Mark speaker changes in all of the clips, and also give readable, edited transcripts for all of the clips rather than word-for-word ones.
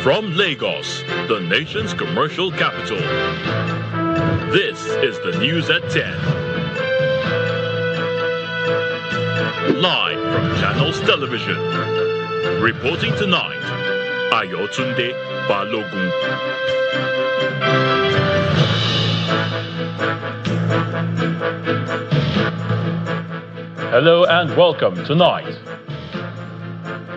Speaker 1: From Lagos, the nation's commercial capital, this is the news at 10. Live from Channels Television. Reporting tonight, Ayotunde Balogun. Hello and welcome tonight.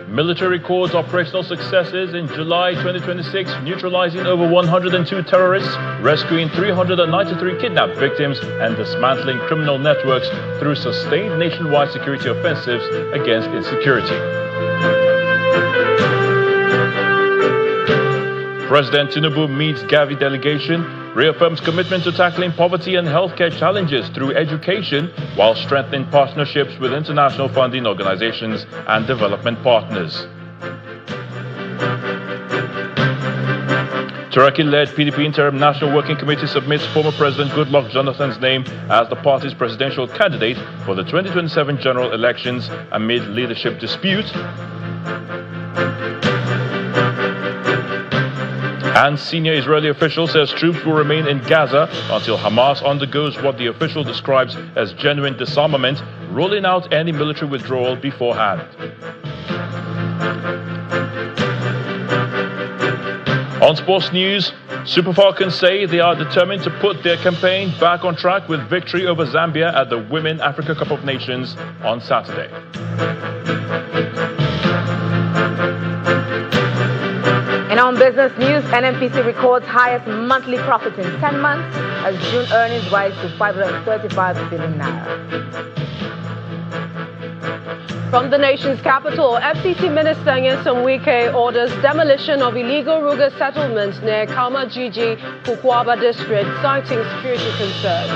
Speaker 1: Military records operational successes in July 2026, neutralizing over 102 terrorists, rescuing 393 kidnapped victims, and dismantling criminal networks through sustained nationwide security offensives against insecurity. President Tinubu meets Gavi delegation, reaffirms commitment to tackling poverty and healthcare challenges through education, while strengthening partnerships with international funding organizations and development partners. Turkey-led PDP Interim National Working Committee submits former President Goodluck Jonathan's name as the party's presidential candidate for the 2027 general elections amid leadership dispute. And senior Israeli official says troops will remain in Gaza until Hamas undergoes what the official describes as genuine disarmament, ruling out any military withdrawal beforehand. On sports news, Super Falcons say they are determined to put their campaign back on track with victory over Zambia at the Women Africa Cup of Nations on Saturday.
Speaker 2: And on business news, NNPC records highest monthly profit in 10 months as June earnings rise to 535 billion naira.
Speaker 3: From the nation's capital, FCT Minister Nyesom Wike orders demolition of illegal Ruga settlements near Kalmajiji, Kukwaba district, citing security concerns.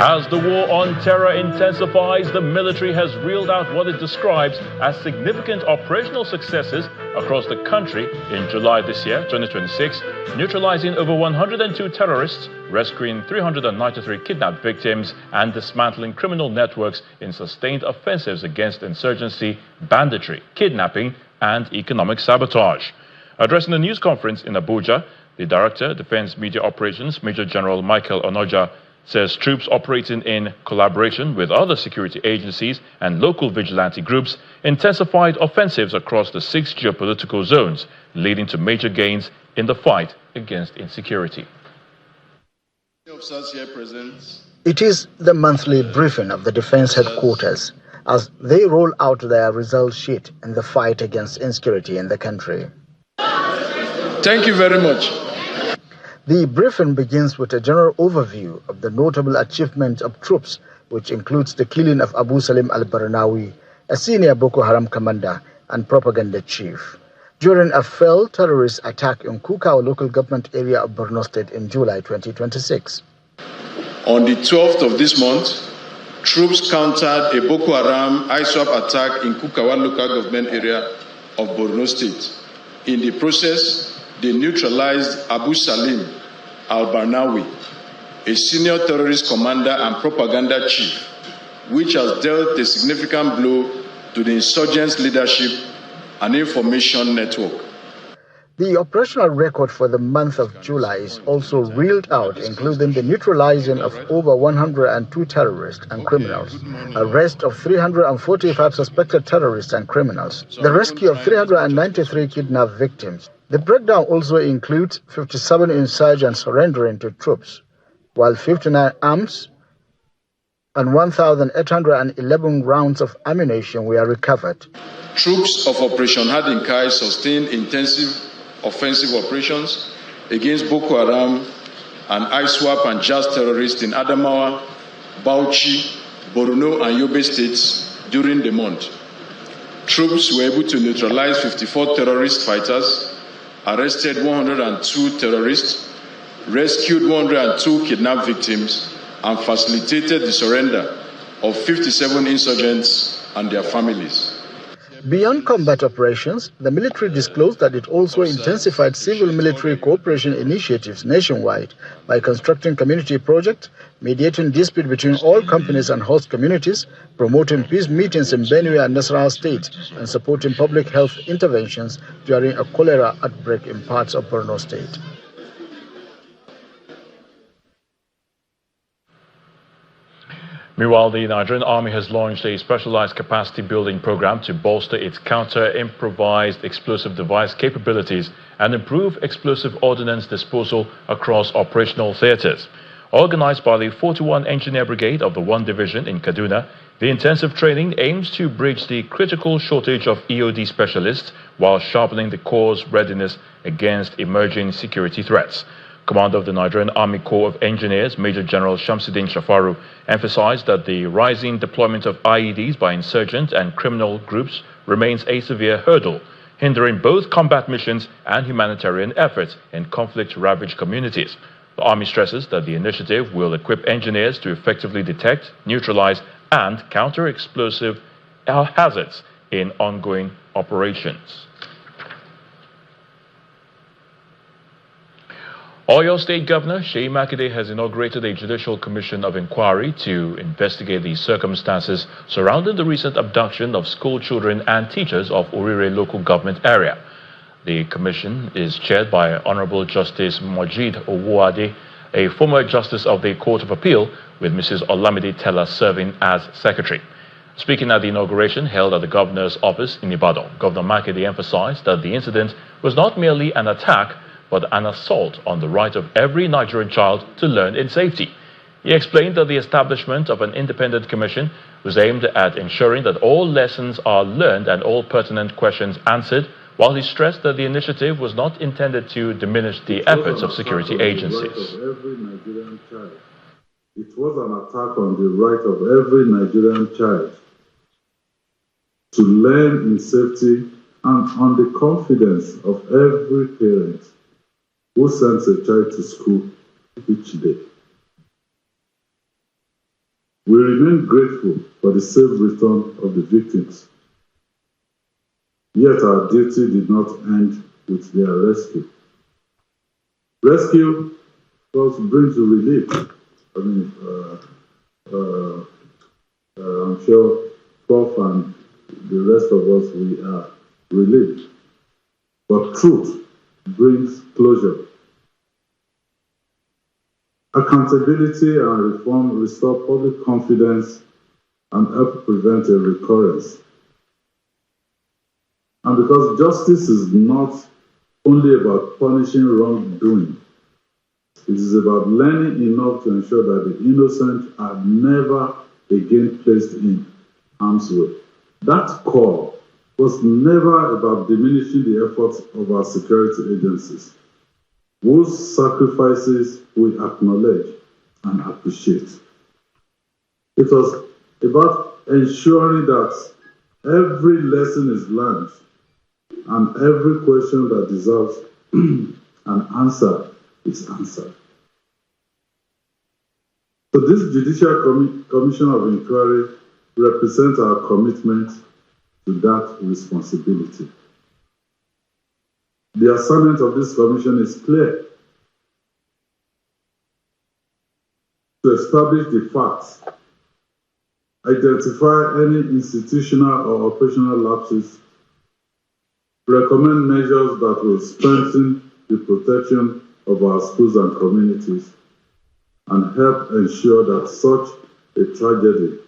Speaker 1: As the war on terror intensifies, the military has reeled out what it describes as significant operational successes across the country in July this year, 2026, neutralizing over 102 terrorists, rescuing 393 kidnapped victims, and dismantling criminal networks in sustained offensives against insurgency, banditry, kidnapping, and economic sabotage. Addressing a news conference in Abuja, the Director, Defense Media Operations, Major General Michael Onoja, says troops operating in collaboration with other security agencies and local vigilante groups intensified offensives across the 6 geopolitical zones, leading to major gains in the fight against insecurity.
Speaker 4: It is the monthly briefing of the Defense Headquarters as they roll out their results sheet in the fight against insecurity in the country.
Speaker 5: Thank you very much.
Speaker 4: The briefing begins with a general overview of the notable achievements of troops, which includes the killing of Abu Salim al-Barnawi, a senior Boko Haram commander and propaganda chief, during a failed terrorist attack in Kukau local government area of Borno State in July 2026.
Speaker 5: On the 12th of this month, troops countered a Boko Haram ISWAP attack in Kukawa local government area of Borno State. In the process, they neutralized Abu Salim al-Barnawi, a senior terrorist commander and propaganda chief, which has dealt a significant blow to the insurgents' leadership and information network.
Speaker 4: The operational record for the month of July is also reeled out, including the neutralizing of over 102 terrorists and criminals, arrest of 345 suspected terrorists and criminals, the rescue of 393 kidnapped victims. The breakdown also includes 57 insurgents surrendering to troops, while 59 arms and 1,811 rounds of ammunition were recovered.
Speaker 5: Troops of Operation Hardin Kai sustained intensive offensive operations against Boko Haram and ISWAP and JAS terrorists in Adamawa, Bauchi, Borno and Yobe states during the month. Troops were able to neutralize 54 terrorist fighters, arrested 102 terrorists, rescued 102 kidnapped victims, and facilitated the surrender of 57 insurgents and their families.
Speaker 4: Beyond combat operations, the military disclosed that it also intensified civil-military cooperation initiatives nationwide by constructing community projects, mediating dispute between all companies and host communities, promoting peace meetings in Benue and Nasarawa states, and supporting public health interventions during a cholera outbreak in parts of Borno state.
Speaker 1: Meanwhile, the Nigerian Army has launched a specialized capacity building program to bolster its counter-improvised explosive device capabilities and improve explosive ordnance disposal across operational theaters. Organized by the 41 Engineer Brigade of the 1 Division in Kaduna, the intensive training aims to bridge the critical shortage of EOD specialists while sharpening the Corps' readiness against emerging security threats. Commander of the Nigerian Army Corps of Engineers, Major General Shamsuddin Shafaru, emphasized that the rising deployment of IEDs by insurgent and criminal groups remains a severe hurdle, hindering both combat missions and humanitarian efforts in conflict-ravaged communities. The Army stresses that the initiative will equip engineers to effectively detect, neutralize, and counter explosive hazards in ongoing operations. Oyo State Governor Seyi Makinde has inaugurated a judicial commission of inquiry to investigate the circumstances surrounding the recent abduction of school children and teachers of Orire local government area. The commission is chaired by Honorable Justice Mojid Owuade, a former justice of the Court of Appeal, with Mrs. Olamide Tella serving as secretary. Speaking at the inauguration held at the governor's office in Ibadan, Governor Makinde emphasized that the incident was not merely an attack, but an assault on the right of every Nigerian child to learn in safety. He explained that the establishment of an independent commission was aimed at ensuring that all lessons are learned and all pertinent questions answered, while he stressed that the initiative was not intended to diminish the efforts of security agencies.
Speaker 6: It was an attack on the right of every Nigerian child to learn in safety and on the confidence of every parent who sends a child to school each day. We remain grateful for the safe return of the victims. Yet our duty did not end with their rescue. Rescue also brings relief. I'm sure Prof and the rest of us, we are relieved. But truth brings closure. Accountability and reform restore public confidence and help prevent a recurrence. And because justice is not only about punishing wrongdoing, it is about learning enough to ensure that the innocent are never again placed in harm's way. That call was never about diminishing the efforts of our security agencies, whose sacrifices we acknowledge and appreciate. It was about ensuring that every lesson is learned and every question that deserves an answer is answered. So this Judicial Commission of Inquiry represents our commitment to that responsibility. The assignment of this commission is clear: to establish the facts, identify any institutional or operational lapses, recommend measures that will strengthen the protection of our schools and communities, and help ensure that such a tragedy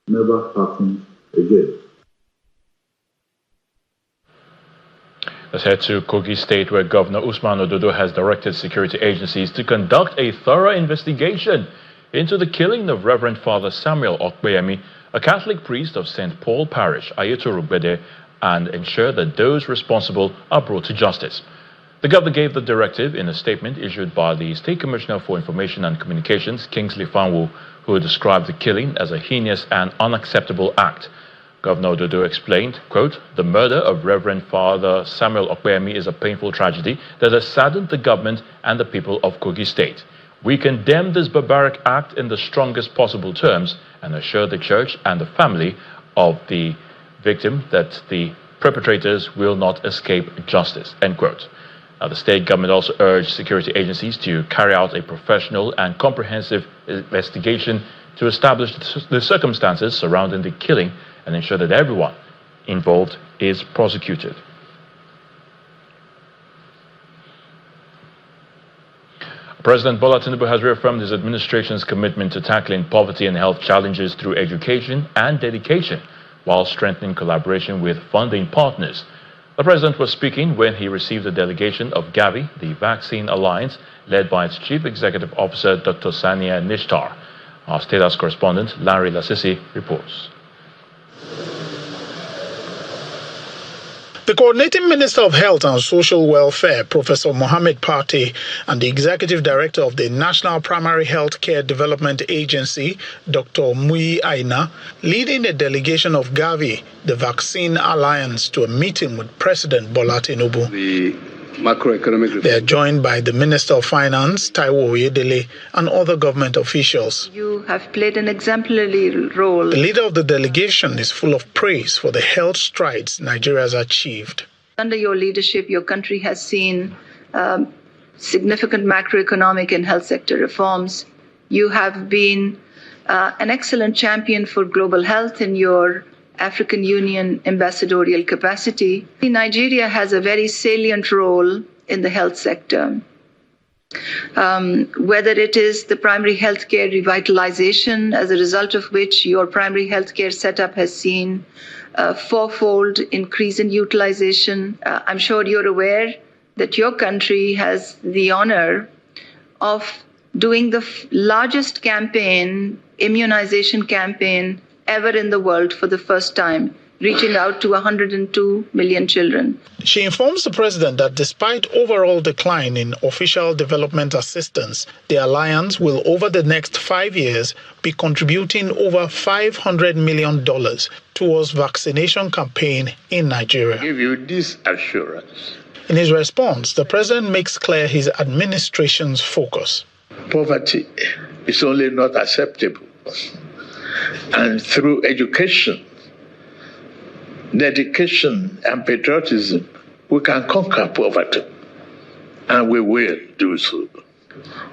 Speaker 6: never happens again.
Speaker 1: Let's head to Kogi State, where Governor Usman Ododo has directed security agencies to conduct a thorough investigation into the killing of Reverend Father Samuel Okpeyemi, a Catholic priest of St. Paul Parish, Ayetoro, and ensure that those responsible are brought to justice. The governor gave the directive in a statement issued by the State Commissioner for Information and Communications, Kingsley Fanwu, who described the killing as a heinous and unacceptable act. Governor Ododo explained, quote, "The murder of Reverend Father Samuel Okpeyemi is a painful tragedy that has saddened the government and the people of Kogi State. We condemn this barbaric act in the strongest possible terms and assure the church and the family of the victim that the perpetrators will not escape justice, end quote. Now, the state government also urged security agencies to carry out a professional and comprehensive investigation to establish the circumstances surrounding the killing and ensure that everyone involved is prosecuted. President Bola Tinubu has reaffirmed his administration's commitment to tackling poverty and health challenges through education and dedication, while strengthening collaboration with funding partners. The president was speaking when he received a delegation of Gavi, the Vaccine Alliance, led by its Chief Executive Officer, Dr. Sania Nishtar. Our State House correspondent, Larry Lasisi, reports.
Speaker 7: The Coordinating Minister of Health and Social Welfare, Professor Mohammed Pate, and the Executive Director of the National Primary Health Care Development Agency, Dr. Mui Aina, leading a delegation of Gavi, the Vaccine Alliance, to a meeting with President Bola Tinubu. They are joined by the Minister of Finance, Taiwo Oyedele, and other government officials.
Speaker 8: You have played an exemplary role.
Speaker 7: The leader of the delegation is full of praise for the health strides Nigeria has achieved.
Speaker 8: Under your leadership, your country has seen significant macroeconomic and health sector reforms. You have been an excellent champion for global health in your African Union ambassadorial capacity. Nigeria has a very salient role in the health sector. Whether it is the primary healthcare revitalization, as a result of which your primary healthcare setup has seen a fourfold increase in utilization. I'm sure you're aware that your country has the honor of doing the largest campaign, immunization campaign, ever in the world for the first time, reaching out to 102 million children.
Speaker 7: She informs the president that despite overall decline in official development assistance, the alliance will over the next 5 years be contributing over $500 million towards vaccination campaign in Nigeria.
Speaker 9: Give you this assurance.
Speaker 7: In his response, the president makes clear his administration's focus.
Speaker 9: Poverty is only not acceptable. And through education, dedication, and patriotism, we can conquer poverty. And we will do so.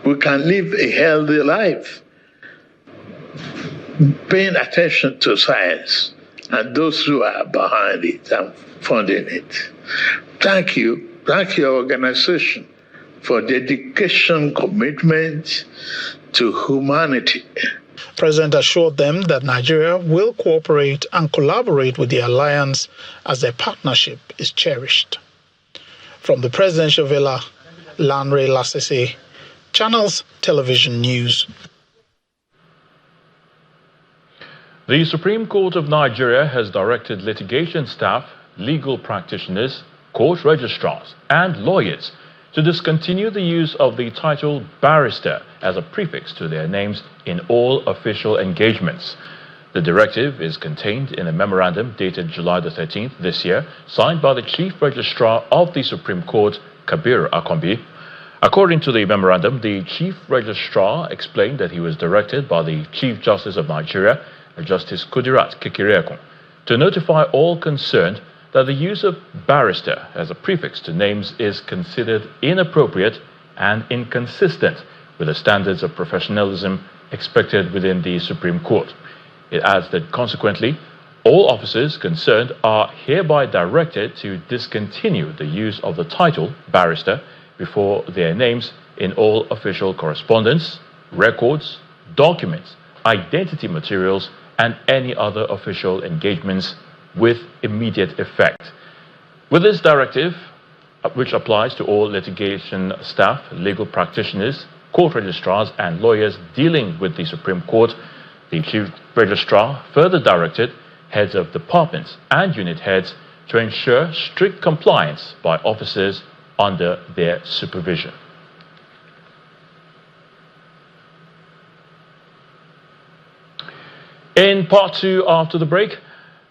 Speaker 9: We can live a healthy life, paying attention to science and those who are behind it and funding it. Thank you. Thank your organization for dedication, commitment to humanity.
Speaker 7: The president assured them that Nigeria will cooperate and collaborate with the alliance as their partnership is cherished. From the presidential villa, Lanre Lasese, Channels Television News.
Speaker 1: The Supreme Court of Nigeria has directed litigation staff, legal practitioners, court registrars, and lawyers to discontinue the use of the title barrister as a prefix to their names in all official engagements. The directive is contained in a memorandum dated July the 13th this year, signed by the Chief Registrar of the Supreme Court, Kabir Akombi. According to the memorandum, the Chief Registrar explained that he was directed by the Chief Justice of Nigeria, Justice Kudirat Kekereekun, to notify all concerned that the use of barrister as a prefix to names is considered inappropriate and inconsistent with the standards of professionalism expected within the Supreme Court. It adds that consequently, all officers concerned are hereby directed to discontinue the use of the title barrister before their names in all official correspondence, records, documents, identity materials, and any other official engagements with immediate effect. With this directive, which applies to all litigation staff, legal practitioners, court registrars, and lawyers dealing with the Supreme Court, the Chief Registrar further directed heads of departments and unit heads to ensure strict compliance by officers under their supervision. In part two, after the break,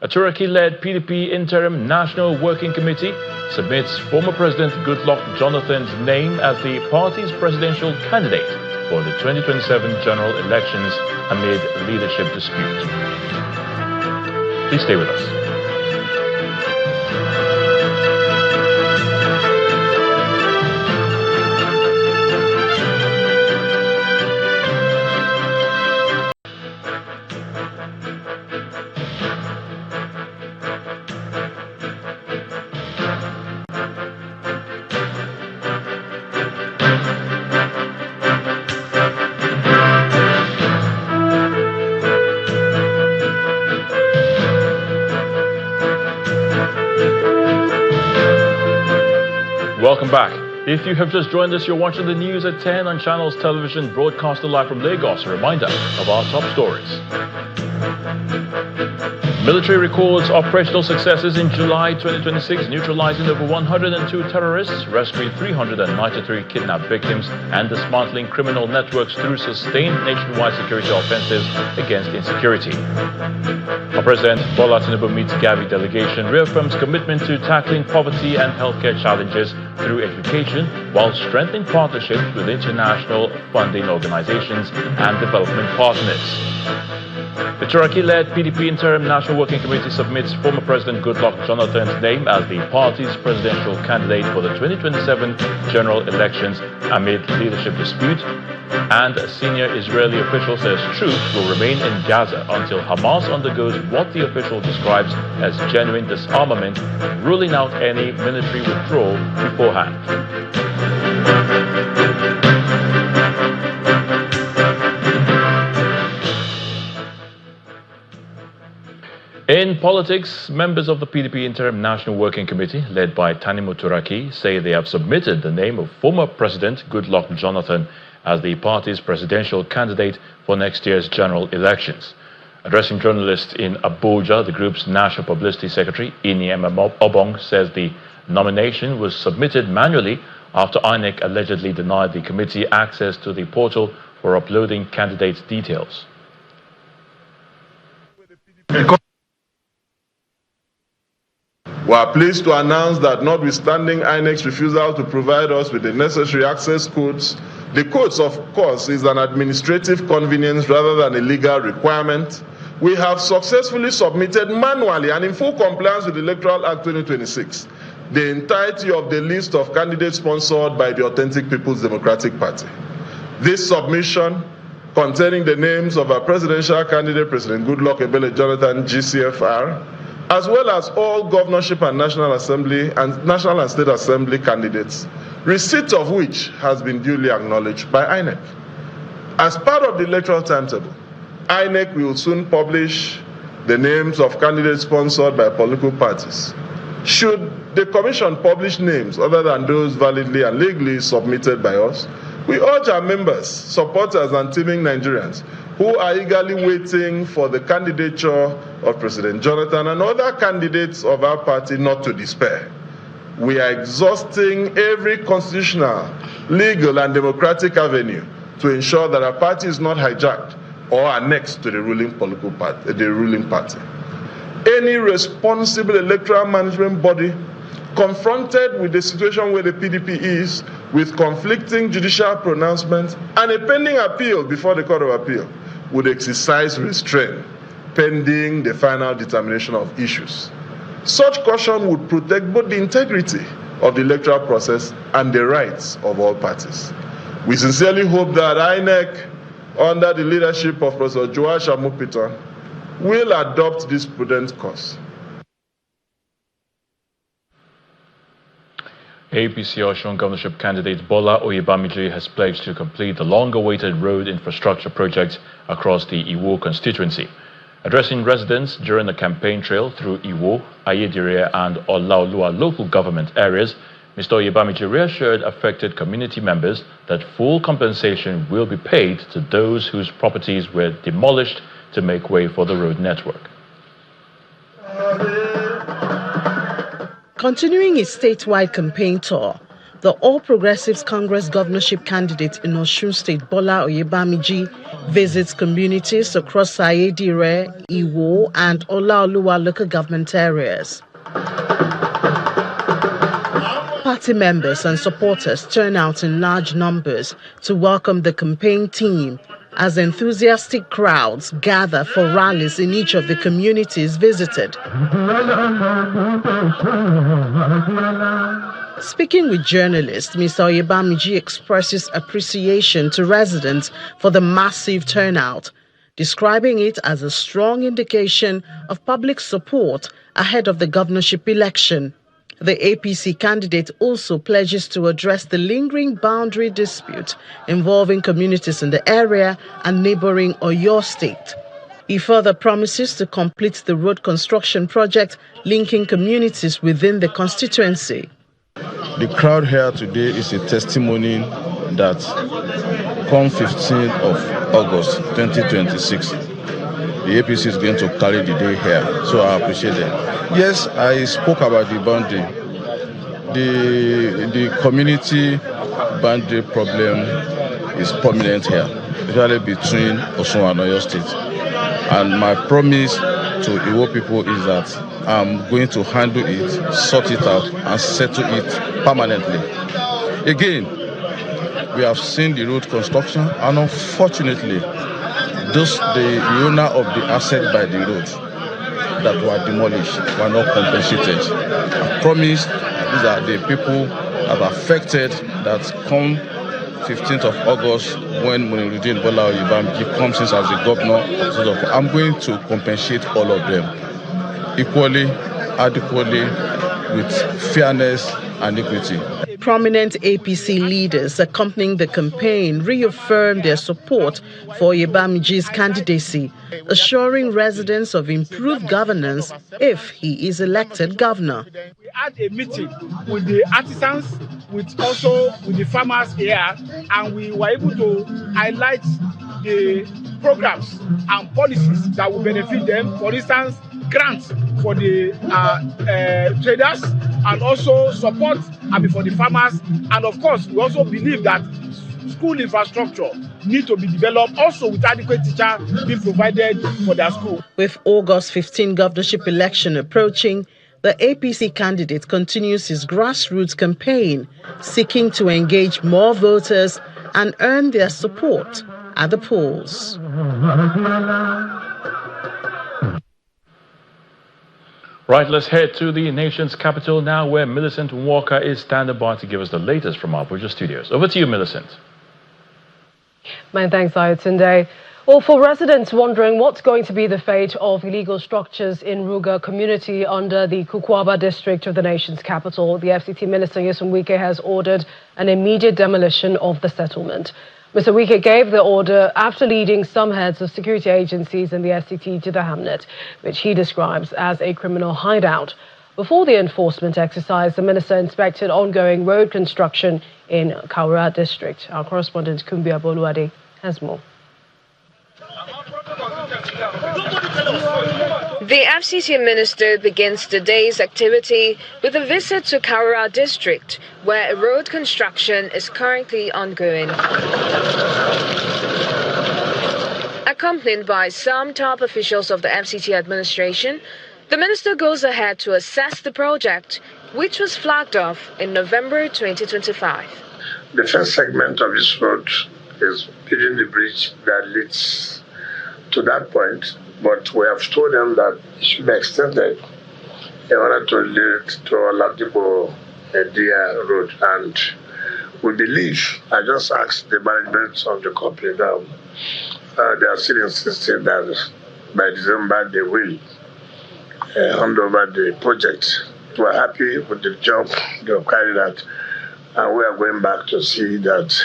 Speaker 1: a Turkey-led PDP Interim National Working Committee submits former President Goodluck Jonathan's name as the party's presidential candidate for the 2027 general elections amid leadership dispute. Please stay with us. Welcome back. If you have just joined us, you're watching the news at 10 on Channels Television, broadcasted live from Lagos. A reminder of our top stories. Military records operational successes in July 2026, neutralizing over 102 terrorists, rescuing 393 kidnapped victims, and dismantling criminal networks through sustained nationwide security offensives against insecurity. Our President Bola Tinubu meets Gavi delegation, reaffirms commitment to tackling poverty and healthcare challenges through education, while strengthening partnerships with international funding organizations and development partners. The Turaki-led PDP Interim National Working Committee submits former President Goodluck Jonathan's name as the party's presidential candidate for the 2027 general elections amid leadership dispute, and a senior Israeli official says troops will remain in Gaza until Hamas undergoes what the official describes as genuine disarmament, ruling out any military withdrawal beforehand. In politics, members of the PDP Interim National Working Committee, led by Tanimu Turaki, say they have submitted the name of former President Goodluck Jonathan as the party's presidential candidate for next year's general elections. Addressing journalists in Abuja, the group's National Publicity Secretary, Iniem Obong, says the nomination was submitted manually after INEC allegedly denied the committee access to the portal for uploading candidates' details.
Speaker 10: We are pleased to announce that notwithstanding INEC's refusal to provide us with the necessary access codes, the codes, of course, is an administrative convenience rather than a legal requirement. We have successfully submitted manually and in full compliance with the Electoral Act 2026 the entirety of the list of candidates sponsored by the Authentic People's Democratic Party. This submission, containing the names of our presidential candidate, President Goodluck Ebele Jonathan, GCFR, as well as all governorship and National Assembly and National and State Assembly candidates, receipt of which has been duly acknowledged by INEC. As part of the electoral timetable, INEC will soon publish the names of candidates sponsored by political parties. Should the Commission publish names other than those validly and legally submitted by us, we urge our members, supporters, and teeming Nigerians who are eagerly waiting for the candidature of President Jonathan and other candidates of our party not to despair. We are exhausting every constitutional, legal, and democratic avenue to ensure that our party is not hijacked or annexed to the ruling political party. Any responsible electoral management body confronted with the situation where the PDP is, with conflicting judicial pronouncements and a pending appeal before the Court of Appeal, would exercise restraint pending the final determination of issues. Such caution would protect both the integrity of the electoral process and the rights of all parties. We sincerely hope that INEC, under the leadership of Professor Joash Amupitan, will adopt this prudent course.
Speaker 1: APC Osun governorship candidate Bola Oyebamiji has pledged to complete the long-awaited road infrastructure project across the Iwo constituency. Addressing residents during the campaign trail through Iwo, Ayedire, and Olaoluwa local government areas, Mr. Oyebamiji reassured affected community members that full compensation will be paid to those whose properties were demolished to make way for the road network.
Speaker 11: Continuing his statewide campaign tour, the All Progressives Congress governorship candidate in Osun State, Bola Oyebamiji, visits communities across Ayedire, Iwo, and Olaoluwa local government areas. Party members and supporters turn out in large numbers to welcome the campaign team as enthusiastic crowds gather for rallies in each of the communities visited. Speaking with journalists, Mr. Oyebamiji expresses appreciation to residents for the massive turnout, describing it as a strong indication of public support ahead of the governorship election. The APC candidate also pledges to address the lingering boundary dispute involving communities in the area and neighboring Oyo State. He further promises to complete the road construction project linking communities within the constituency.
Speaker 12: The crowd here today is a testimony that come 15th of August 2026, the APC is going to carry the day here. So I appreciate it. Yes, I spoke about the boundary. The community boundary problem is prominent here, especially between Osun and Oyo State. And my promise to Iwo people is that I'm going to handle it, sort it out, and settle it permanently. Again, we have seen the road construction, and unfortunately, the owner of the asset by the road that were demolished were not compensated. I promise these are the people that are affected that come 15th of August when Munirudin Bola Oyebamji comes in as the governor. I'm going to compensate all of them equally, adequately, with fairness and equity.
Speaker 11: Prominent APC leaders accompanying the campaign reaffirmed their support for Oyebamji's candidacy, assuring residents of improved governance if he is elected governor.
Speaker 13: We had a meeting with the artisans, with the farmers here, and we were able to highlight the programs and policies that will benefit them. For instance, grants for the traders, and also support for the farmers. And of course, we also believe that school infrastructure need to be developed, also with adequate teachers being provided for their school.
Speaker 11: With August 15 governorship election approaching, the APC candidate continues his grassroots campaign, seeking to engage more voters and earn their support at the polls.
Speaker 1: Right, let's head to the nation's capital now, where Millicent Walker is standing by to give us the latest from our Abuja studios. Over to you, Millicent.
Speaker 3: Many thanks, Ayotunde. Well, for residents wondering what's going to be the fate of illegal structures in Ruga community under the Kukwaba district of the nation's capital, the FCT Minister Nyesom Wike has ordered an immediate demolition of the settlement. Mr. Wike gave the order after leading some heads of security agencies in the FCT to the hamlet, which he describes as a criminal hideout. Before the enforcement exercise, the minister inspected ongoing road construction in Kaura district. Our correspondent Kumbia Boluade has more.
Speaker 14: The FCT minister begins the day's activity with a visit to Kaura district, where a road construction is currently ongoing. Accompanied by some top officials of the FCT administration, the minister goes ahead to assess the project, which was flagged off in November 2025.
Speaker 9: The first segment of this road is building the bridge that leads to that point, but we have told them that it should be extended in order to lead to Oladipo Edia Road. And we believe, I just asked the management of the company now, they are still insisting that by December they will hand over the project. We are happy with the job they have carried out, and we are going back to see that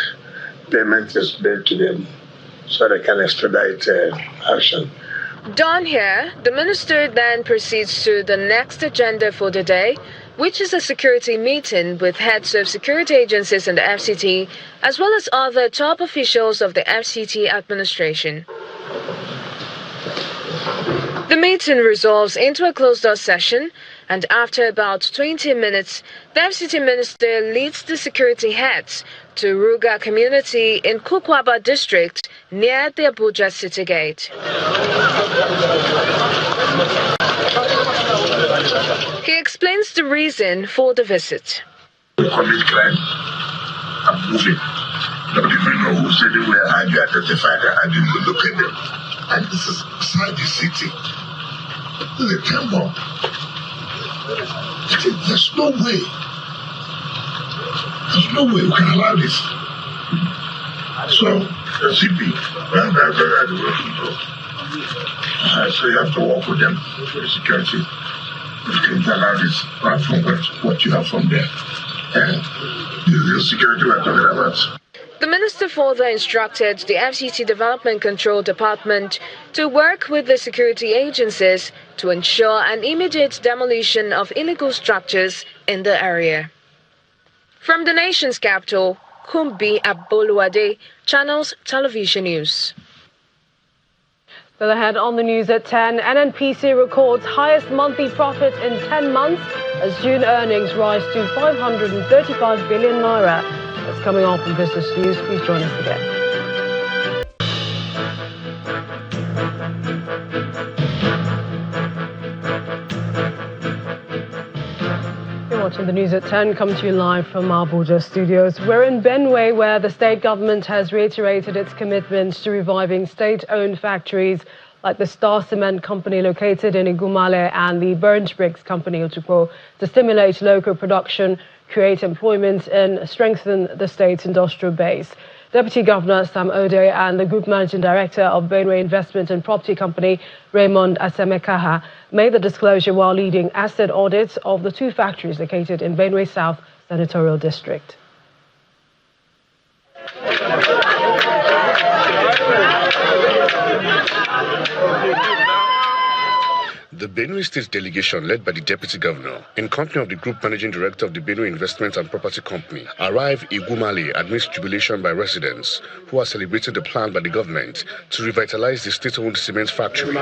Speaker 9: payment is made to them so they can expedite action.
Speaker 14: Done here, the minister then proceeds to the next agenda for the day, which is a security meeting with heads of security agencies in the FCT, as well as other top officials of the FCT administration. The meeting resolves into a closed-door session, and after about 20 minutes, the FCT minister leads the security heads to Ruga community in Kukwaba district near the Abuja city gate. He explains the reason for the visit.
Speaker 9: We commit crime and moving. Nobody even know who said they were highly identified and I didn't look at them. And this is beside the city. This is a temple. There's no way. There's no way we can allow this. So, the CP, so you have to work with them for the security. You can't allow this right from what you have from there. And this is the security we're talking about.
Speaker 14: The minister further instructed the FCT Development Control Department to work with the security agencies to ensure an immediate demolition of illegal structures in the area. From the nation's capital, Kumbi Aboluade channels Television News.
Speaker 3: Still ahead on the news at 10, NNPC records highest monthly profit in 10 months as June earnings rise to 535 billion naira. That's coming on from Business News. Please join us again. You're watching the news at 10, come to you live from our Abuja studios. We're in Benue, where the state government has reiterated its commitment to reviving state-owned factories like the Star Cement Company located in Igumale and the Burns Bricks Company Otukpo to stimulate local production, create employment and strengthen the state's industrial base. Deputy Governor Sam Ode and the Group Managing Director of Benue Investment and Property Company, Raymond Asemekaha, made the disclosure while leading asset audits of the two factories located in Benue South Senatorial District.
Speaker 15: The Benue State delegation, led by the Deputy Governor, in company of the Group Managing Director of the Benue Investment and Property Company, arrived in Igumale amidst jubilation by residents who are celebrating the plan by the government to revitalize the state-owned cement factory.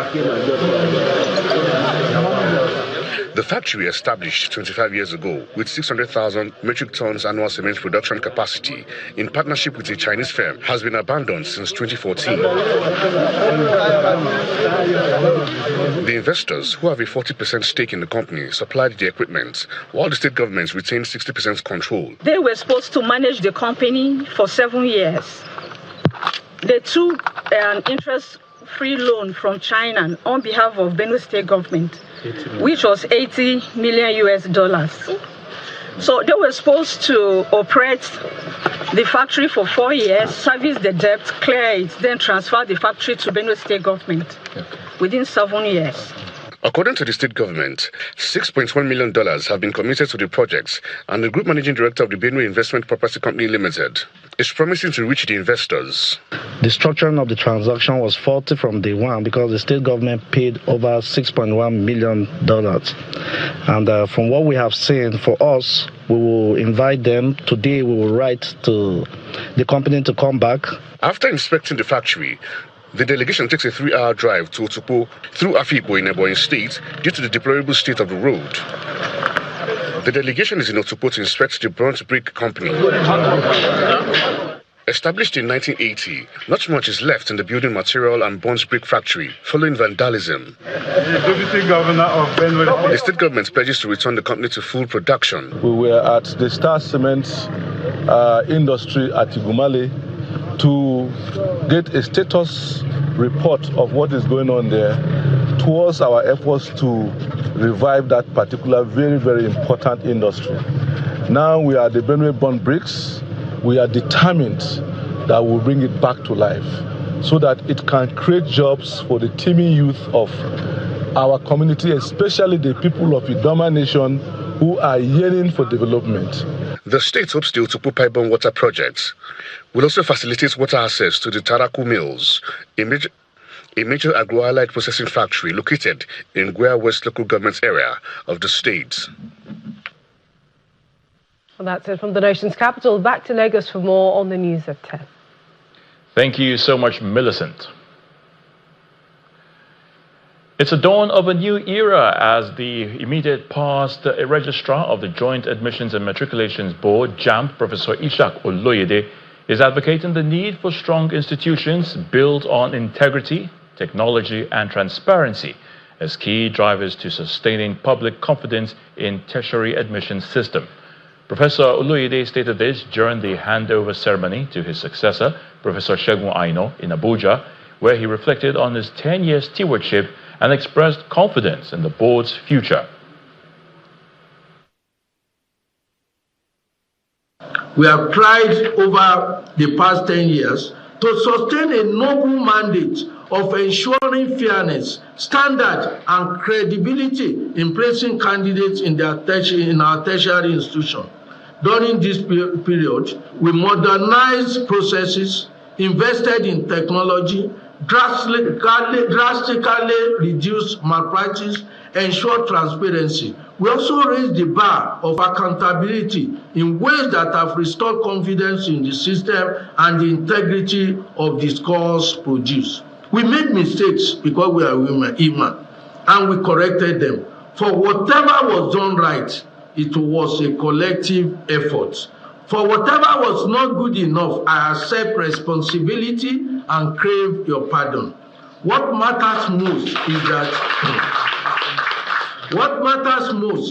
Speaker 15: The factory, established 25 years ago with 600,000 metric tons annual cement production capacity in partnership with a Chinese firm, has been abandoned since 2014. The investors, who have a 40% stake in the company, supplied the equipment, while the state government retained 60% control.
Speaker 16: They were supposed to manage the company for 7 years. They took an interest-free loan from China on behalf of Benue State government, which was $80 million. So they were supposed to operate the factory for 4 years, service the debt, clear it, then transfer the factory to Benue State government within 7 years.
Speaker 15: According to the state government, $6.1 million have been committed to the projects, and the Group Managing Director of the Benue Investment Property Company Limited is promising to reach the investors.
Speaker 17: The structuring of the transaction was faulty from day one because the state government paid over $6.1 million. And from what we have seen, for us, we will invite them. Today, we will write to the company to come back.
Speaker 15: After inspecting the factory, the delegation takes a 3-hour drive to Otukpo through Afikpo in Ebonyi State due to the deplorable state of the road. The delegation is in Otukpo to inspect the Burns Brick Company. Established in 1980, not much is left in the building material and Burns Brick factory following vandalism.
Speaker 18: Deputy Governor of Benue.
Speaker 15: The state government pledges to return the company to full production.
Speaker 19: We were at the Star Cement industry at Igumale to get a status report of what is going on there towards our efforts to revive that particular very, very important industry. Now we are the Benue Burns Bricks. We are determined that we'll bring it back to life so that it can create jobs for the teeming youth of our community, especially the people of Idoma Nation who are yearning for development.
Speaker 15: The state hopes the Otukpo Pipeline water project will also facilitate water access to the Taraku Mills, a major agro-allied processing factory located in Gwea West local government area of the state.
Speaker 3: Well, that's it from the nation's capital. Back to Lagos for more on the news at 10.
Speaker 1: Thank you so much, Millicent. It's a dawn of a new era as the immediate past registrar of the Joint Admissions and Matriculations Board, JAMB, Professor Ishak Oloyede, is advocating the need for strong institutions built on integrity, technology, and transparency as key drivers to sustaining public confidence in tertiary admissions system. Professor Oloyede stated this during the handover ceremony to his successor, Professor Segun Aino, in Abuja, where he reflected on his 10-year stewardship and expressed confidence in the board's future.
Speaker 20: We have tried over the past 10 years to sustain a noble mandate of ensuring fairness, standard, and credibility in placing candidates in our tertiary institution. During this period, we modernized processes, invested in technology, drastically reduce malpractice, ensure transparency. We also raise the bar of accountability in ways that have restored confidence in the system and the integrity of the scores produced. We made mistakes because we are human, and we corrected them. For whatever was done right, it was a collective effort. For whatever was not good enough, I accept responsibility and crave your pardon. What matters most is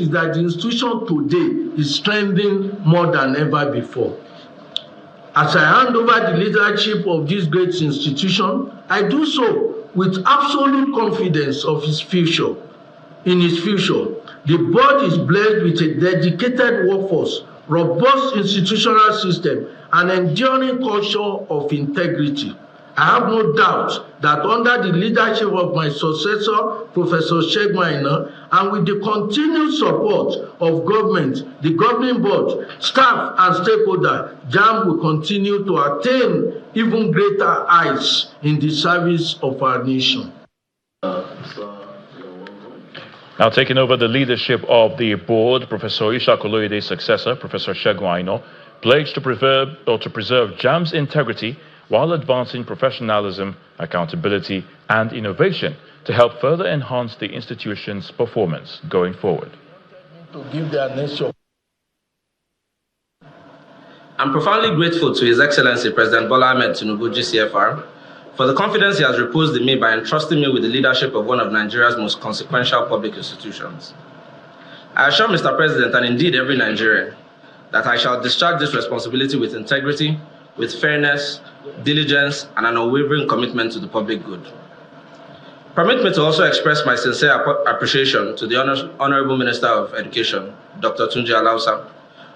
Speaker 20: that the institution today is strengthening more than ever before. As I hand over the leadership of this great institution, I do so with absolute confidence of its future. In its future, the board is blessed with a dedicated workforce, robust institutional system, and enduring culture of integrity. I have no doubt that under the leadership of my successor, Professor Shegmaina, and with the continued support of government, the governing board, staff, and stakeholders, JAMB will continue to attain even greater heights in the service of our nation.
Speaker 1: Now taking over the leadership of the board, Professor Ishakoloyede's successor, Professor Shegmaina, pledged to preserve JAMB's integrity while advancing professionalism, accountability, and innovation to help further enhance the institution's performance going forward.
Speaker 21: I'm profoundly grateful to His Excellency President Bola Ahmed Tinubu, GCFR, for the confidence he has reposed in me by entrusting me with the leadership of one of Nigeria's most consequential public institutions. I assure Mr. President, and indeed every Nigerian, that I shall discharge this responsibility with integrity, with fairness, diligence, and an unwavering commitment to the public good. Permit me to also express my sincere appreciation to the Honorable Minister of Education, Dr. Tunji Alausa,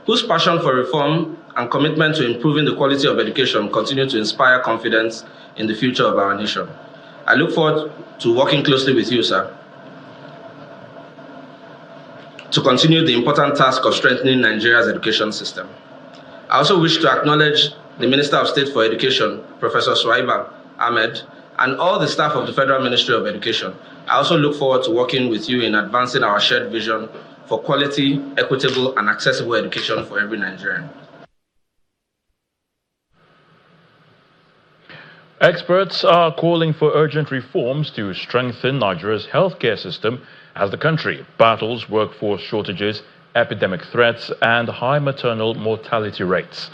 Speaker 21: whose passion for reform and commitment to improving the quality of education continue to inspire confidence in the future of our nation. I look forward to working closely with you, sir, to continue the important task of strengthening Nigeria's education system. I also wish to acknowledge the Minister of State for Education, Professor Suwaiba Ahmed, and all the staff of the Federal Ministry of Education. I also look forward to working with you in advancing our shared vision for quality, equitable, and accessible education for every Nigerian.
Speaker 1: Experts are calling for urgent reforms to strengthen Nigeria's healthcare system as the country battles workforce shortages, epidemic threats, and high maternal mortality rates.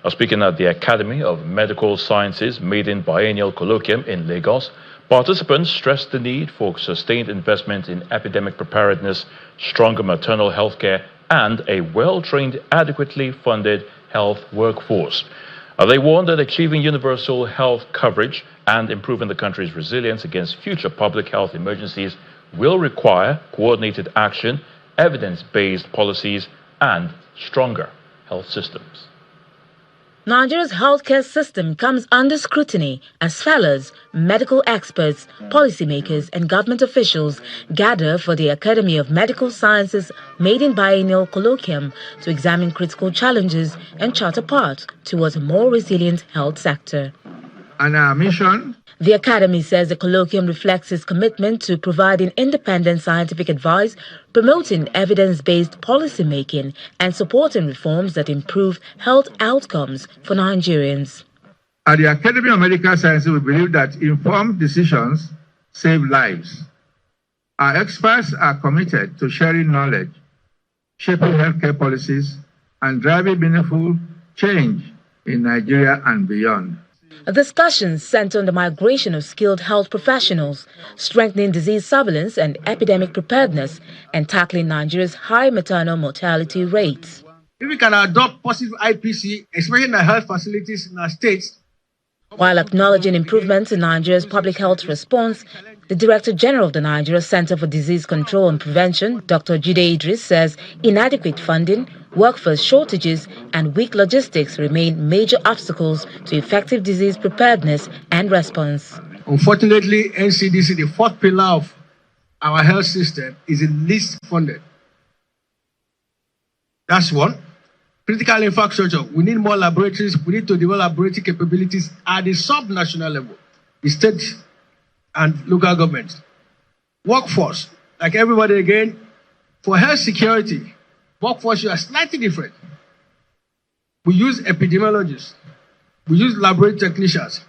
Speaker 1: Speaking at the Academy of Medical Sciences Maiden Biennial Colloquium in Lagos, participants stressed the need for sustained investment in epidemic preparedness, stronger maternal health care, and a well-trained, adequately funded health workforce. They warned that achieving universal health coverage and improving the country's resilience against future public health emergencies will require coordinated action, evidence-based policies, and stronger health systems.
Speaker 2: Nigeria's healthcare system comes under scrutiny as fellows, medical experts, policymakers, and government officials gather for the Academy of Medical Sciences Maiden Biennial Colloquium to examine critical challenges and chart a path towards a more resilient health sector.
Speaker 22: And our mission?
Speaker 2: The Academy says the colloquium reflects its commitment to providing independent scientific advice, promoting evidence-based policymaking, and supporting reforms that improve health outcomes for Nigerians.
Speaker 22: At the Academy of Medical Sciences, we believe that informed decisions save lives. Our experts are committed to sharing knowledge, shaping healthcare policies, and driving meaningful change in Nigeria and beyond.
Speaker 2: Discussions center on the migration of skilled health professionals, strengthening disease surveillance and epidemic preparedness, and tackling Nigeria's high maternal mortality rates.
Speaker 22: If we can adopt positive IPC, especially in the health facilities in our states.
Speaker 2: While acknowledging improvements in Nigeria's public health response, the Director General of the Nigeria Center for Disease Control and Prevention, Dr. Jide Idris, says inadequate funding, workforce shortages, and weak logistics remain major obstacles to effective disease preparedness and response.
Speaker 22: Unfortunately, NCDC, the fourth pillar of our health system, is the least funded. That's one. Critical infrastructure. We need more laboratories. We need to develop laboratory capabilities at the sub-national level. The state
Speaker 4: and local governments. Workforce, like everybody again, for health security, workforce are slightly different. We use epidemiologists. We use laboratory technicians.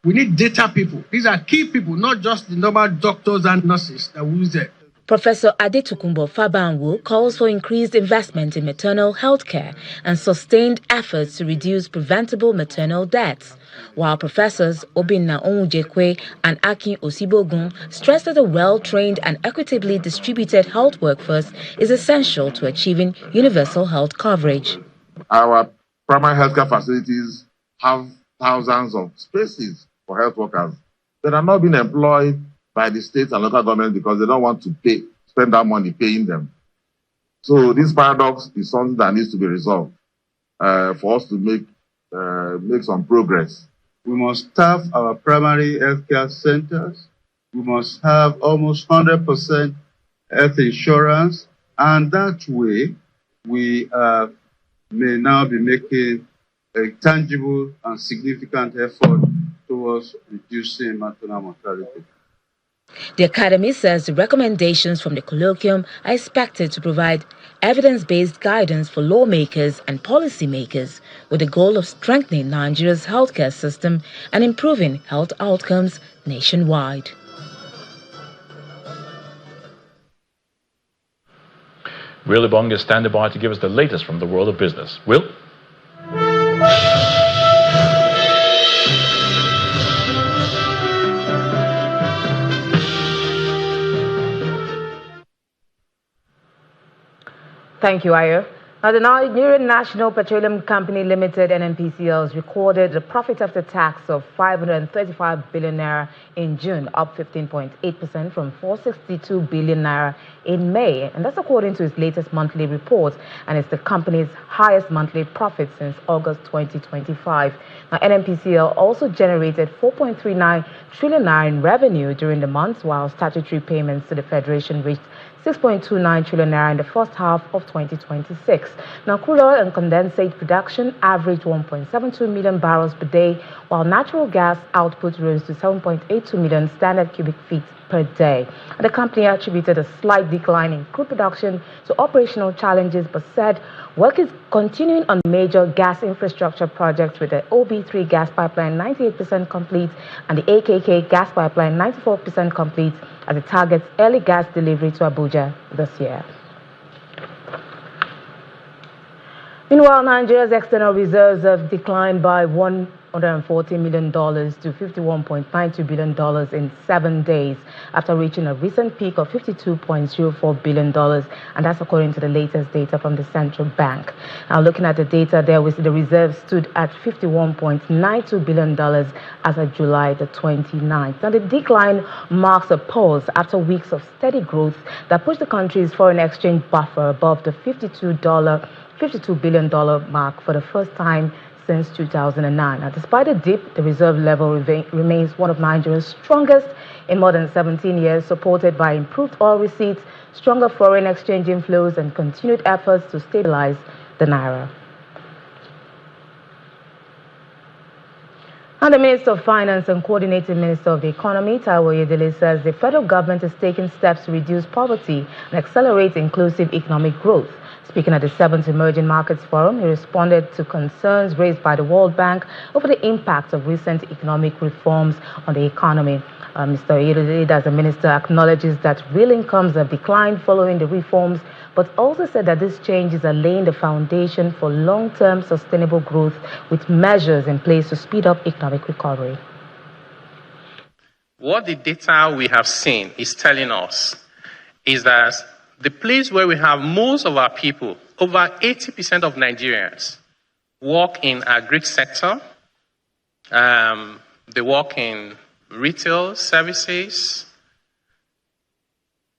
Speaker 4: We need data people. These are key people, not just the normal doctors and nurses that we use there.
Speaker 2: Professor Adetukumbo Fabanwo calls for increased investment in maternal health care and sustained efforts to reduce preventable maternal deaths, while Professors Obinna Onwujekwe and Akin Osibogun stress that a well-trained and equitably distributed health workforce is essential to achieving universal health coverage.
Speaker 10: Our primary healthcare facilities have thousands of spaces for health workers that are not being employed by the state and local government because they don't want to spend that money paying them. So this paradox is something that needs to be resolved for us to make some progress.
Speaker 5: We must staff our primary healthcare centers. We must have almost 100% health insurance, and that way we may now be making a tangible and significant effort towards reducing maternal mortality.
Speaker 2: The Academy says the recommendations from the colloquium are expected to provide evidence-based guidance for lawmakers and policymakers with the goal of strengthening Nigeria's healthcare system and improving health outcomes nationwide.
Speaker 1: Will Ibong is standing by to give us the latest from the world of business. Will?
Speaker 2: Thank you, Ayo. Now, the Nigerian National Petroleum Company Limited (NNPCL) recorded a profit after tax of 535 billion naira in June, up 15.8% from 462 billion naira in May, and that's according to its latest monthly report, and it's the company's highest monthly profit since August 2025. Now, NNPCL also generated 4.39 trillion naira in revenue during the month, while statutory payments to the Federation reached 6.29 trillion naira in the first half of 2026. Now, crude oil and condensate production averaged 1.72 million barrels per day, while natural gas output rose to 7.82 million standard cubic feet per day. The company attributed a slight decline in crude production to operational challenges, but said work is continuing on major gas infrastructure projects, with the OB3 gas pipeline 98% complete and the AKK gas pipeline 94% complete, as it targets early gas delivery to Abuja this year. Meanwhile, Nigeria's external reserves have declined by $140 million to $51.92 billion in 7 days, after reaching a recent peak of $52.04 billion, and that's according to the latest data from the central bank. Now, looking at the data there, we see the reserves stood at $51.92 billion as of July the 29th. Now, the decline marks a pause after weeks of steady growth that pushed the country's foreign exchange buffer above the $52 billion mark for the first time since 2009. Now, despite a dip, the reserve level remains one of Nigeria's strongest in more than 17 years, supported by improved oil receipts, stronger foreign exchange inflows, and continued efforts to stabilize the naira. And the Minister of Finance and Coordinating Minister of the Economy, Taiwo Oyedele, says the federal government is taking steps to reduce poverty and accelerate inclusive economic growth. Speaking at the 7th Emerging Markets Forum, he responded to concerns raised by the World Bank over the impact of recent economic reforms on the economy. Mr. Oyedele, as a minister, acknowledges that real incomes have declined following the reforms, but also said that these changes are laying the foundation for long-term sustainable growth, with measures in place to speed up economic recovery.
Speaker 23: What the data we have seen is telling us is that the place where we have most of our people, over 80% of Nigerians, work in agri sector, they work in retail services.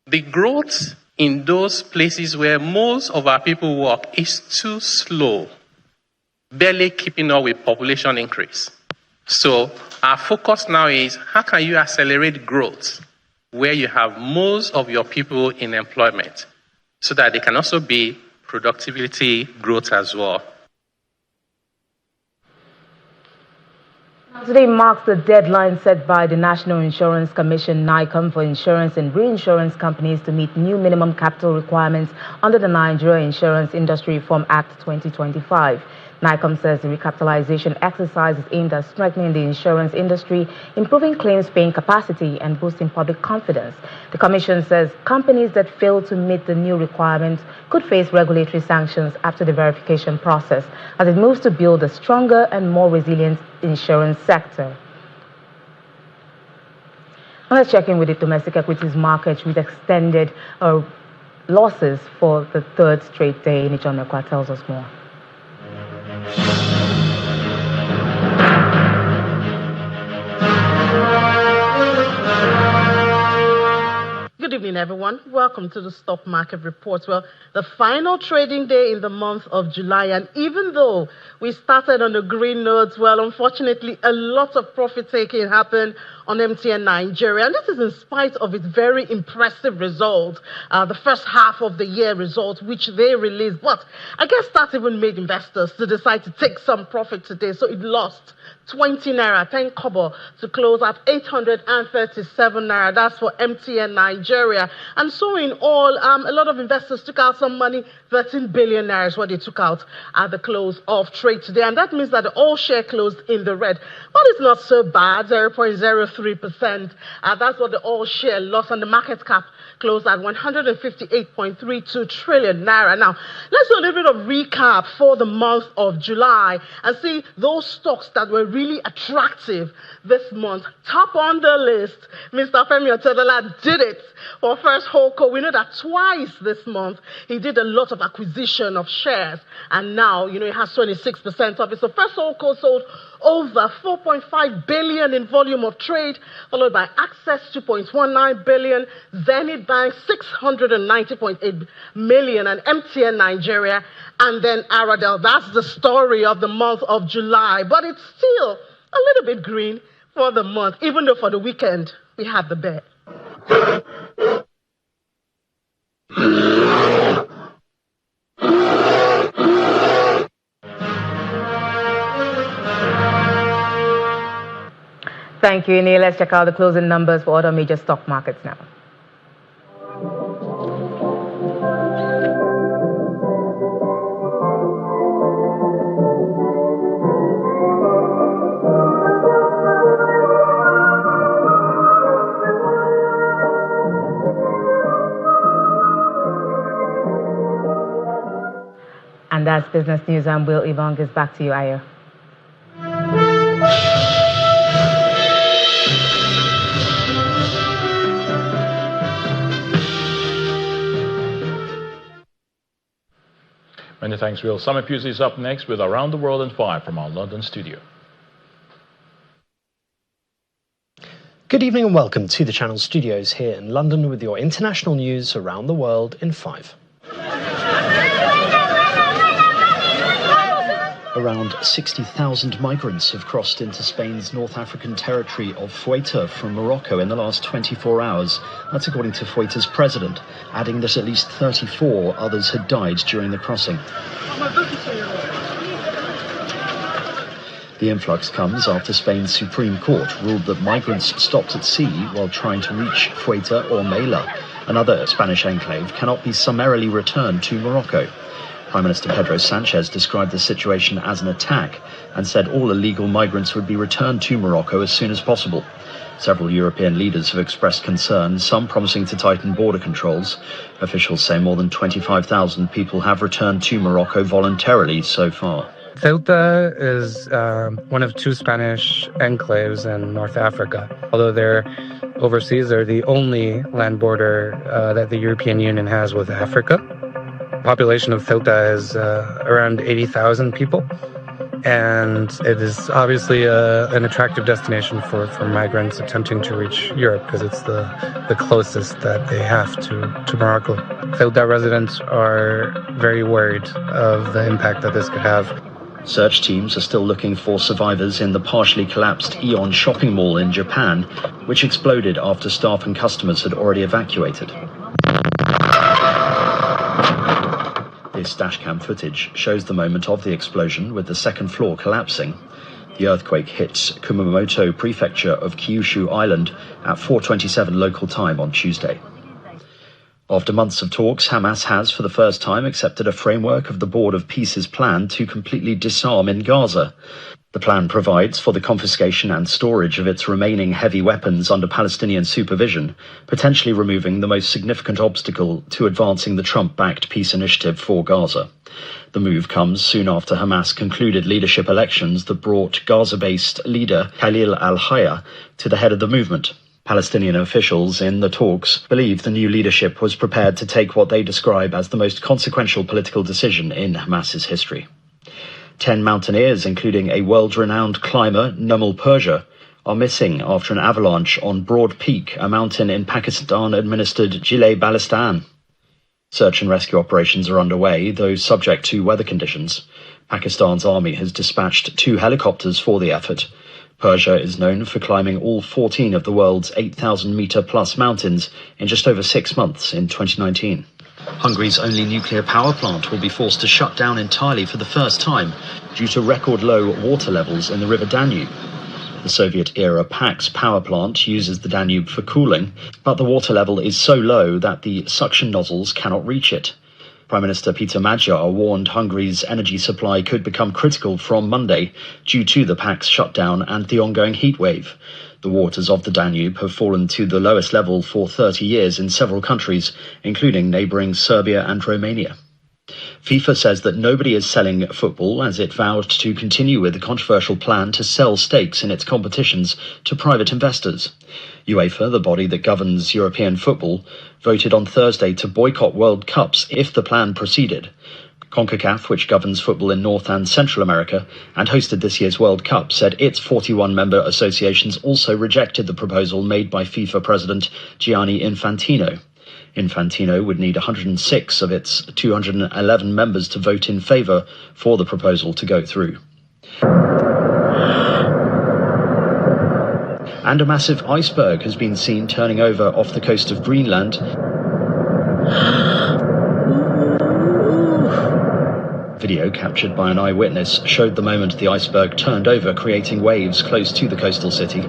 Speaker 23: The growth in those places where most of our people work is too slow, barely keeping up with population increase. So our focus now is, how can you accelerate growth where you have most of your people in employment, so that there can also be productivity growth as well.
Speaker 2: Today marks the deadline set by the National Insurance Commission, NICOM, for insurance and reinsurance companies to meet new minimum capital requirements under the Nigeria Insurance Industry Reform Act 2025. NICOM says the recapitalization exercise is aimed at strengthening the insurance industry, improving claims paying capacity, and boosting public confidence. The Commission says companies that fail to meet the new requirements could face regulatory sanctions after the verification process as it moves to build a stronger and more resilient insurance sector. Now let's check in with the domestic equities market, with extended losses for the third straight day. Nichon Mekwa tells us more.
Speaker 11: Good evening, everyone. Welcome to the Stock Market Report. Well, the final trading day in the month of July, and even though we started on the green notes, well, unfortunately, a lot of profit taking happened on MTN Nigeria, and this is in spite of its very impressive result, the first half of the year result, which they released. But I guess that even made investors to decide to take some profit today, so it lost 20 naira, 10 kobo, to close at 837 naira. That's for MTN Nigeria. And so in all, a lot of investors took out some money. 13 billion naira is what they took out at the close of trade today. And that means that the all share closed in the red. But it's not so bad, 0.03%. That's what the all share lost, and the market cap closed at 158.32 trillion naira. Now, let's do a little bit of recap for the month of July and see those stocks that were really attractive this month. Top on the list, Mr. Femi Otedola did it for First Holdco. We know that twice this month he did a lot of acquisition of shares, and now he has 26% of it. So First Holdco sold over 4.5 billion in volume of trade, followed by Access 2.19 billion, Zenith Bank 690.8 million, and MTN Nigeria, and then Aradel. That's the story of the month of July, but it's still a little bit green for the month, even though for the weekend we have the bet.
Speaker 2: Thank you, Neil. Let's check out the closing numbers for other major stock markets now. And that's business news. I'm Will Ivangas. Back to you, Ayo.
Speaker 1: Many thanks, Will. Summer Pusey is up next with Around the World in 5 from our London studio.
Speaker 6: Good evening and welcome to the Channel Studios here in London with your international news around the world in 5. Around 60,000 migrants have crossed into Spain's North African territory of Ceuta from Morocco in the last 24 hours. That's according to Ceuta's president, adding that at least 34 others had died during the crossing. The influx comes after Spain's Supreme Court ruled that migrants stopped at sea while trying to reach Ceuta or Melilla, another Spanish enclave, cannot be summarily returned to Morocco. Prime Minister Pedro Sanchez described the situation as an attack and said all illegal migrants would be returned to Morocco as soon as possible. Several European leaders have expressed concern, some promising to tighten border controls. Officials say more than 25,000 people have returned to Morocco voluntarily so far.
Speaker 7: Ceuta is one of 2 Spanish enclaves in North Africa. Although they're overseas, they're the only land border that the European Union has with Africa. The population of Ceuta is around 80,000 people, and it is obviously an attractive destination for migrants attempting to reach Europe because it's the closest that they have to Morocco. Ceuta residents are very worried of the impact that this could have.
Speaker 6: Search teams are still looking for survivors in the partially collapsed Aeon shopping mall in Japan, which exploded after staff and customers had already evacuated. This dashcam footage shows the moment of the explosion with the second floor collapsing. The earthquake hit Kumamoto prefecture of Kyushu Island at 4:27 local time on Tuesday. After months of talks, Hamas has, for the first time, accepted a framework of the Board of Peace's plan to completely disarm in Gaza. The plan provides for the confiscation and storage of its remaining heavy weapons under Palestinian supervision, potentially removing the most significant obstacle to advancing the Trump-backed peace initiative for Gaza. The move comes soon after Hamas concluded leadership elections that brought Gaza-based leader Khalil al-Hayya to the head of the movement. Palestinian officials in the talks believe the new leadership was prepared to take what they describe as the most consequential political decision in Hamas's history. 10 mountaineers, including a world-renowned climber, Namal Persia, are missing after an avalanche on Broad Peak, a mountain in Pakistan-administered Gilay-Baltistan. Search and rescue operations are underway, though subject to weather conditions. Pakistan's army has dispatched 2 helicopters for the effort. Persia is known for climbing all 14 of the world's 8,000-metre-plus mountains in just over 6 months in 2019. Hungary's only nuclear power plant will be forced to shut down entirely for the first time due to record-low water levels in the River Danube. The Soviet-era Pax power plant uses the Danube for cooling, but the water level is so low that the suction nozzles cannot reach it. Prime Minister Peter Magyar warned Hungary's energy supply could become critical from Monday due to the Pax shutdown and the ongoing heat wave. The waters of the Danube have fallen to the lowest level for 30 years in several countries, including neighbouring Serbia and Romania. FIFA says that nobody is selling football, as it vowed to continue with the controversial plan to sell stakes in its competitions to private investors. UEFA, the body that governs European football, voted on Thursday to boycott World Cups if the plan proceeded. CONCACAF, which governs football in North and Central America and hosted this year's World Cup, said its 41 member associations also rejected the proposal made by FIFA President Gianni Infantino. Infantino would need 106 of its 211 members to vote in favour for the proposal to go through. And a massive iceberg has been seen turning over off the coast of Greenland. Video captured by an eyewitness showed the moment the iceberg turned over, creating waves close to the coastal city.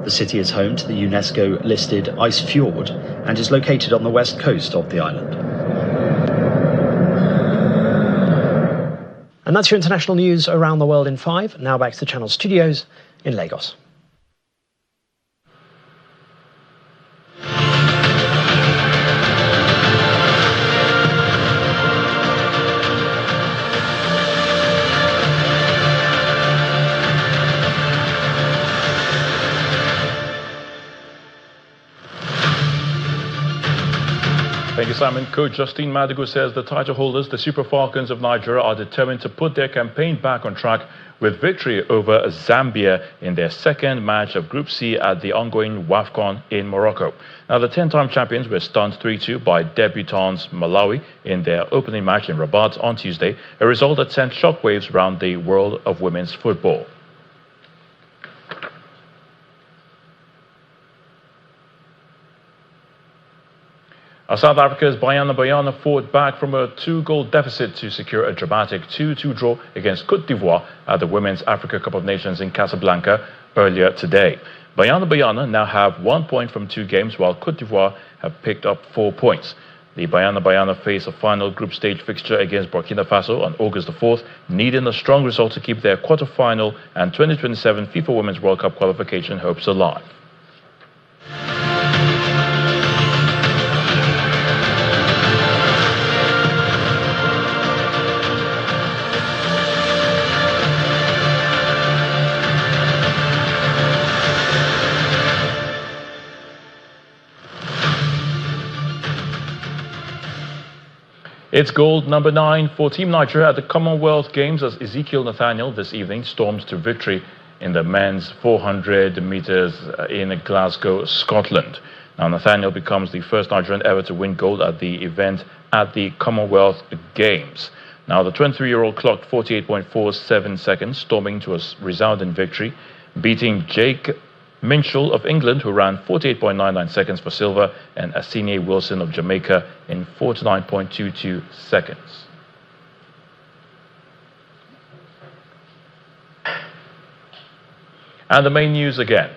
Speaker 6: The city is home to the UNESCO-listed Ice Fjord and is located on the west coast of the island.
Speaker 8: And that's your international news around the world in 5. Now back to the Channel studios in Lagos.
Speaker 1: Thank you, Simon. Coach Justine Madigo says the title holders, the Super Falcons of Nigeria, are determined to put their campaign back on track with victory over Zambia in their second match of Group C at the ongoing WAFCON in Morocco. Now, the 10-time champions were stunned 3-2 by debutants Malawi in their opening match in Rabat on Tuesday, a result that sent shockwaves around the world of women's football. South Africa's Banyana fought back from a 2-goal deficit to secure a dramatic 2-2 draw against Côte d'Ivoire at the Women's Africa Cup of Nations in Casablanca earlier today. Banyana now have 1 point from 2 games, while Côte d'Ivoire have picked up 4 points. The Banyana face a final group stage fixture against Burkina Faso on August the 4th, needing a strong result to keep their quarter-final and 2027 FIFA Women's World Cup qualification hopes alive. It's gold number 9 for Team Nigeria at the Commonwealth Games as Ezekiel Nathaniel this evening storms to victory in the men's 400 meters in Glasgow, Scotland. Now, Nathaniel becomes the first Nigerian ever to win gold at the event at the Commonwealth Games. Now, the 23-year-old clocked 48.47 seconds, storming to a resounding victory, beating Jake Minchell of England, who ran 48.99 seconds for silver, and Asine Wilson of Jamaica in 49.22 seconds. And the main news again.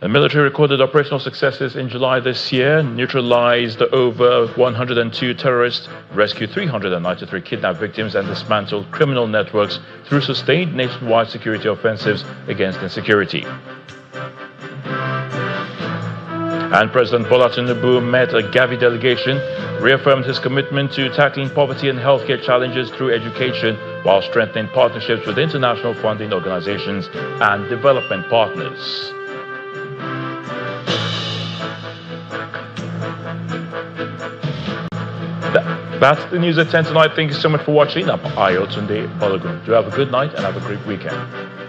Speaker 1: The military recorded operational successes in July this year, neutralized over 102 terrorists, rescued 393 kidnapped victims, and dismantled criminal networks through sustained nationwide security offensives against insecurity. And President Bola Tinubu met a Gavi delegation, reaffirmed his commitment to tackling poverty and healthcare challenges through education, while strengthening partnerships with international funding organizations and development partners. That's the news at 10 tonight. Thank you so much for watching. I'm Ayotunde Balogun. Do have a good night and have a great weekend.